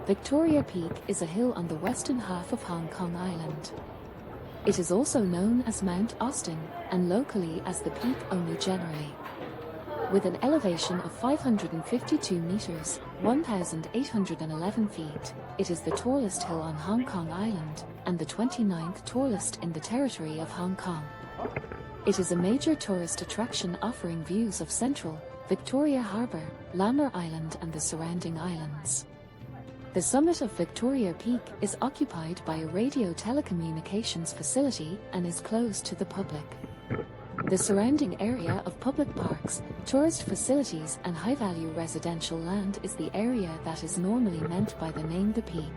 Victoria Peak is a hill on the western half of Hong Kong Island. It is also known as Mount Austin, and locally as the Peak only generally. With an elevation of 552 meters, 1,811 feet, it is the tallest hill on Hong Kong Island, and the 29th tallest in the territory of Hong Kong. It is a major tourist attraction offering views of central, Victoria Harbour, Lamma Island and the surrounding islands. The summit of Victoria Peak is occupied by a radio telecommunications facility and is closed to the public. The surrounding area of public parks, tourist facilities and high-value residential land is the area that is normally meant by the name the Peak.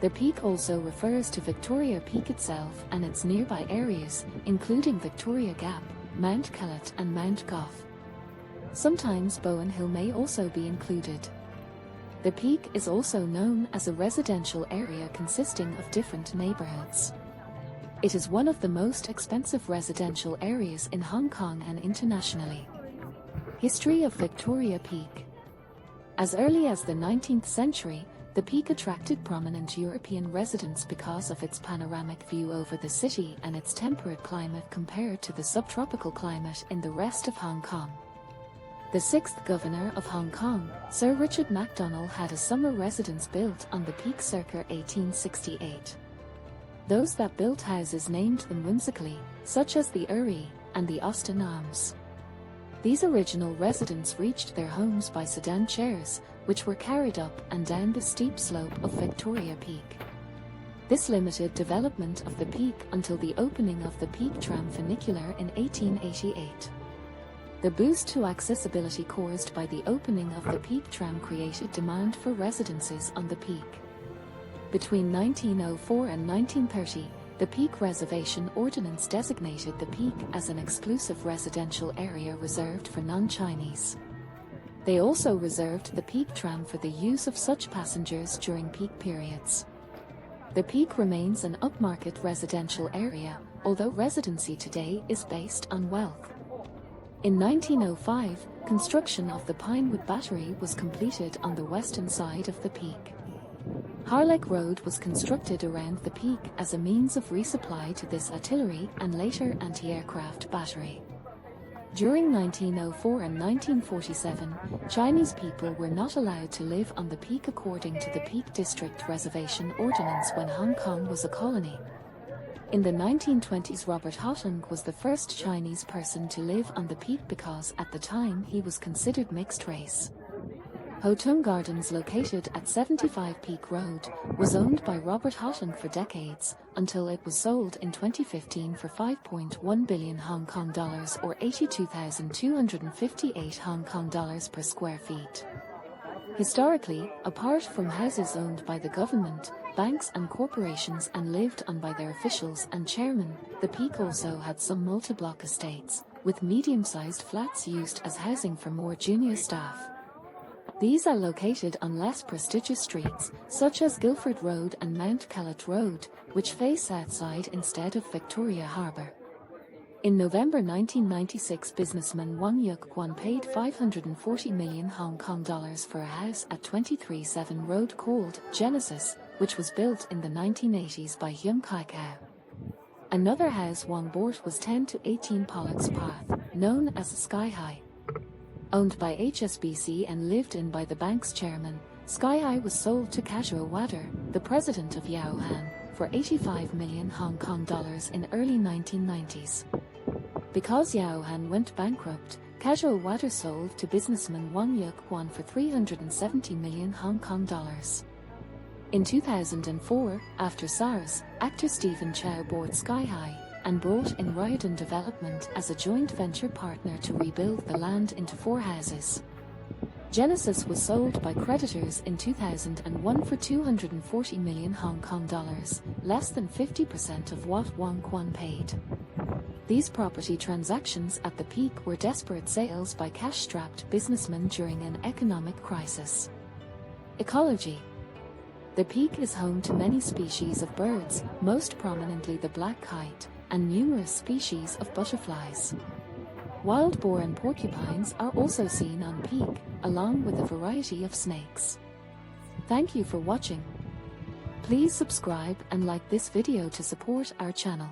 The Peak also refers to Victoria Peak itself and its nearby areas, including Victoria Gap, Mount Kellett and Mount Gough. Sometimes Bowen Hill may also be included. The Peak is also known as a residential area consisting of different neighborhoods. It is one of the most expensive residential areas in Hong Kong and internationally. History of Victoria Peak. As early as the 19th century, the Peak attracted prominent European residents because of its panoramic view over the city and its temperate climate compared to the subtropical climate in the rest of Hong Kong. The 6th Governor of Hong Kong, Sir Richard Macdonald, had a summer residence built on the Peak circa 1868. Those that built houses named them whimsically, such as the Uri and the Austin Arms. These original residents reached their homes by sedan chairs, which were carried up and down the steep slope of Victoria Peak. This limited development of the Peak until the opening of the Peak tram funicular in 1888. The boost to accessibility caused by the opening of the Peak tram created demand for residences on the Peak. Between 1904 and 1930, the Peak Reservation Ordinance designated the Peak as an exclusive residential area reserved for non-Chinese. They also reserved the Peak tram for the use of such passengers during peak periods. The Peak remains an upmarket residential area, although residency today is based on wealth. In 1905, construction of the Pinewood Battery was completed on the western side of the Peak. Harlech Road was constructed around the Peak as a means of resupply to this artillery and later anti-aircraft battery. During 1904 and 1947, Chinese people were not allowed to live on the Peak according to the Peak District Reservation Ordinance when Hong Kong was a colony. In the 1920s, Robert Hottung was the first Chinese person to live on the Peak because at the time he was considered mixed race. Hottung Gardens, located at 75 Peak Road, was owned by Robert Hottung for decades, until it was sold in 2015 for 5.1 billion Hong Kong dollars or 82,258 Hong Kong dollars per square feet. Historically, apart from houses owned by the government, banks and corporations and lived on by their officials and chairmen, the Peak also had some multi-block estates, with medium-sized flats used as housing for more junior staff. These are located on less prestigious streets, such as Guildford Road and Mount Kellett Road, which face outside instead of Victoria Harbour. In November 1996, businessman Wang Yuk-Kwan paid 540 million Hong Kong dollars for a house at 23-7 Road called Genesis, which was built in the 1980s by Hyun Kai-Kao. Another house Wang bought was 10 to 18 Pollock's Path, known as Sky High. Owned by HSBC and lived in by the bank's chairman, Sky High was sold to Kajou Wader, the president of Yao Han, for 85 million Hong Kong dollars in early 1990s. Because Yao Han went bankrupt, Kajou Wader sold to businessman Wang Yuk-Kwan for 370 million Hong Kong dollars. In 2004, after SARS, actor Stephen Chow bought Sky High and brought in Ryden Development as a joint venture partner to rebuild the land into 4 houses. Genesis was sold by creditors in 2001 for 240 million Hong Kong dollars, less than 50% of what Wang Quan paid. These property transactions at the Peak were desperate sales by cash-strapped businessmen during an economic crisis. Ecology. The Peak is home to many species of birds, most prominently the black kite, and numerous species of butterflies. Wild boar and porcupines are also seen on peak, along with a variety of snakes. Thank you for watching. Please subscribe and like this video to support our channel.